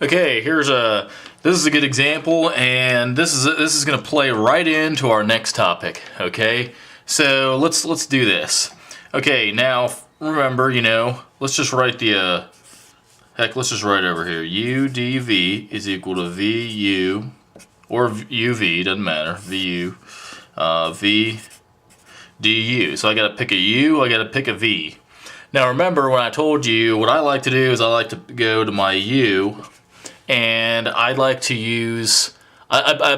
Okay, this is a good example, and this is going to play right into our next topic. Okay, so let's do this. Okay, now remember, let's just write let's just write over here. U dv is equal to vu, or uv, doesn't matter. Vu, v du. So I got to pick a u, I got to pick a v. Now remember when I told you what I like to do is I like to go to my u, and I like to use,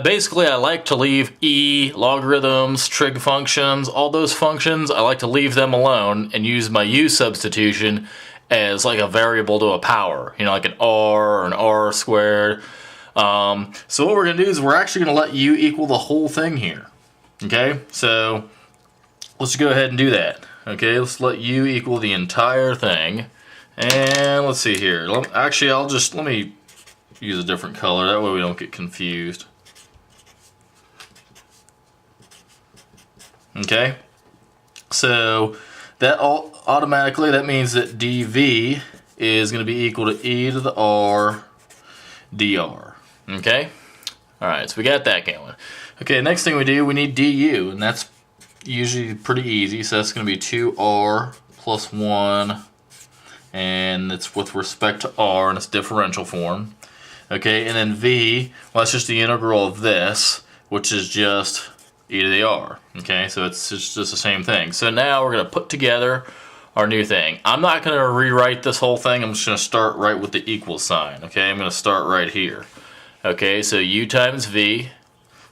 basically I like to leave e, logarithms, trig functions, all those functions, I like to leave them alone and use my u substitution as like a variable to a power, like an r or an r squared. So what we're going to do is we're actually going to let u equal the whole thing here. Okay, so let's go ahead and do that. Okay, let's let u equal the entire thing. And let's see here. Actually, let me use a different color. That way we don't get confused. Okay, so that automatically, that means that dv is going to be equal to e to the r dr. Okay, alright, so we got that going. Okay, next thing we do, we need du, and that's usually pretty easy. So that's going to be 2r plus 1, and it's with respect to r, and it's differential form. Okay, and then v, well, that's just the integral of this, which is just e to the r. Okay, so it's just the same thing. So now we're going to put together our new thing. I'm not going to rewrite this whole thing. I'm just going to start right with the equal sign. Okay, I'm going to start right here. Okay, so u times v.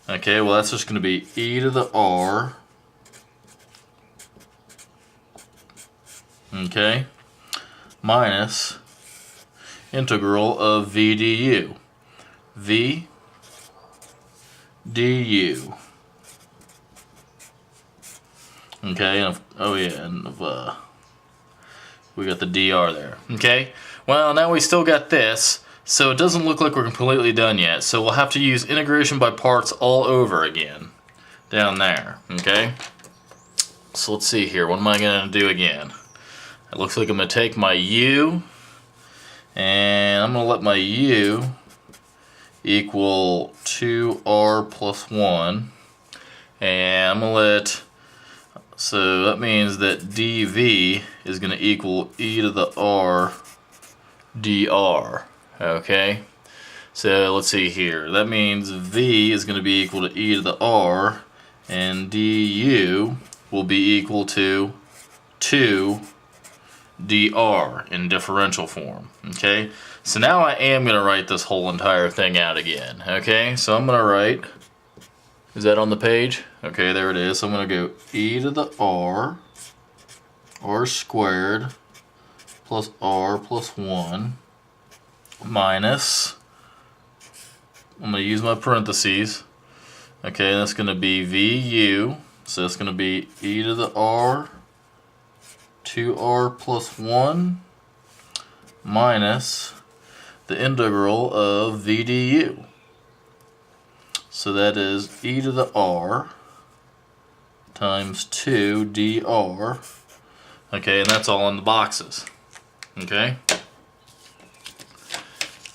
Okay, well, that's just going to be e to the r. Okay, minus integral of v du. v du. Okay, and we got the dr there. Okay, well, now we still got this, so it doesn't look like we're completely done yet. So we'll have to use integration by parts all over again down there. Okay, so let's see here. What am I going to do again? It looks like I'm going to take my u, and I'm going to let my u equal 2r plus 1, and I'm going to let, so that means that dv is going to equal e to the r dr. Okay, so let's see here. That means v is going to be equal to e to the r, and du will be equal to 2 dr in differential form. Okay, so now I am going to write this whole entire thing out again. Okay, so I'm going to write, is that on the page? Okay, there it is. So I'm going to go e to the r squared plus r plus 1 minus, I'm going to use my parentheses. Okay, that's going to be vu, so it's going to be e to the r 2r plus 1 minus the integral of v du. So that is e to the r times 2 dr. Okay, and that's all in the boxes. Okay,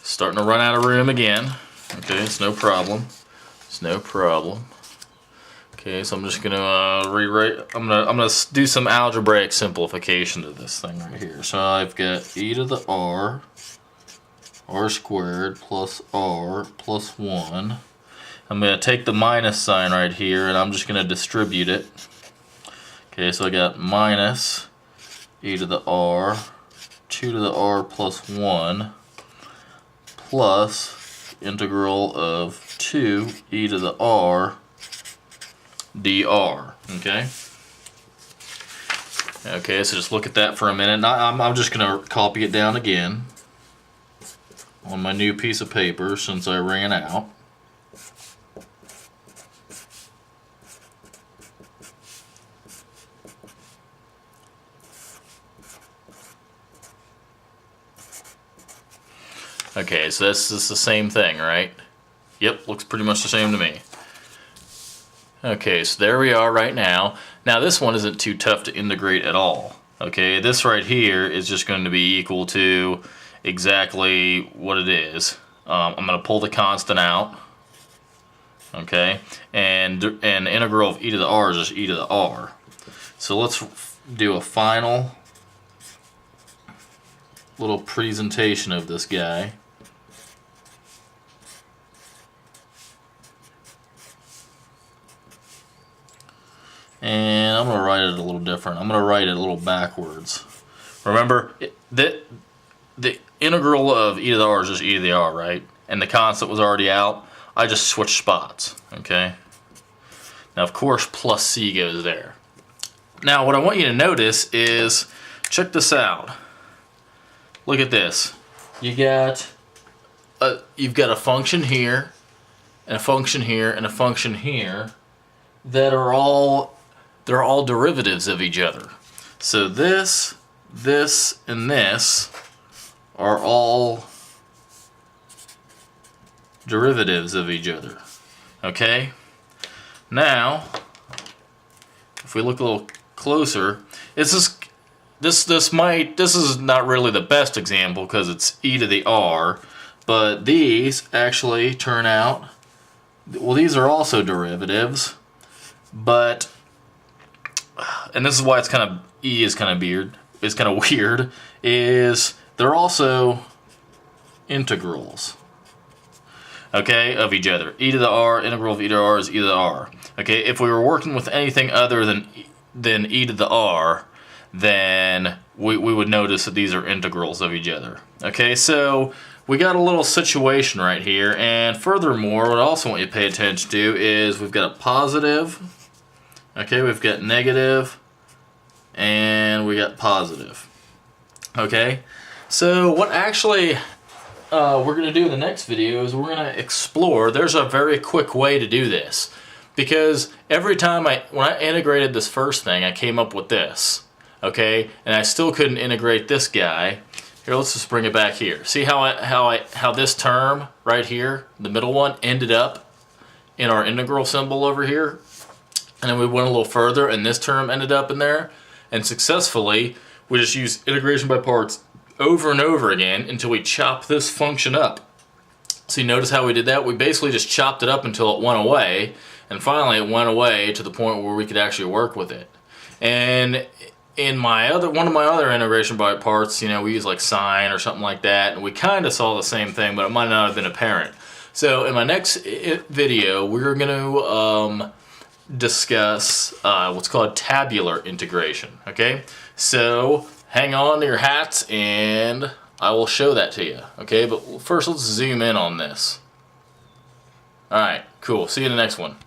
starting to run out of room again. Okay, it's no problem. It's no problem. Okay, so I'm just gonna rewrite. I'm gonna do some algebraic simplification to this thing right here. So I've got e to the r squared plus r plus 1. I'm gonna take the minus sign right here, and I'm just gonna distribute it. Okay, so I got minus e to the r 2 to the r plus 1 plus integral of 2 e to the r dr. Okay. Okay, so just look at that for a minute. Now, I'm just going to copy it down again on my new piece of paper since I ran out. Okay, so this is the same thing, right? Yep, looks pretty much the same to me. Okay, so there we are right now. Now this one isn't too tough to integrate at all. Okay, this right here is just going to be equal to exactly what it is. I'm going to pull the constant out. Okay, and the integral of e to the r is just e to the r. So let's do a final little presentation of this guy. And I'm going to write it a little different. I'm going to write it a little backwards. Remember, the integral of e to the r is just e to the r, right? And the constant was already out. I just switched spots, okay? Now, of course, plus c goes there. Now, what I want you to notice is, check this out. Look at this. You've got a function here, and a function here, and a function here that are all derivatives of each other. So this, and this are all derivatives of each other. Okay? Now, if we look a little closer, this is not really the best example because it's e to the r, but these actually turn out, well, these are also derivatives, but, and this is why it's kind of, e is kind of weird, is they're also integrals, okay, of each other. E to the r, integral of e to the r is e to the r. Okay, if we were working with anything other than e to the r, then we would notice that these are integrals of each other. Okay, so we got a little situation right here, and furthermore, what I also want you to pay attention to is we've got a positive, okay, we've got negative, and we got positive. Okay, so what actually we're going to do in the next video is we're going to explore, there's a very quick way to do this. Because every time when I integrated this first thing, I came up with this. Okay, and I still couldn't integrate this guy. Here, let's just bring it back here. See how this term right here, the middle one, ended up in our integral symbol over here? And then we went a little further, and this term ended up in there. And successfully, we just used integration by parts over and over again until we chop this function up. So you notice how we did that? We basically just chopped it up until it went away. And finally, it went away to the point where we could actually work with it. And in one of my other integration by parts, you know, we use like sine or something like that, and we kind of saw the same thing, but it might not have been apparent. So in my next video, we're going to discuss what's called tabular integration. Okay, so hang on to your hats, and I will show that to you. Okay, but first let's zoom in on this. All right, cool. See you in the next one.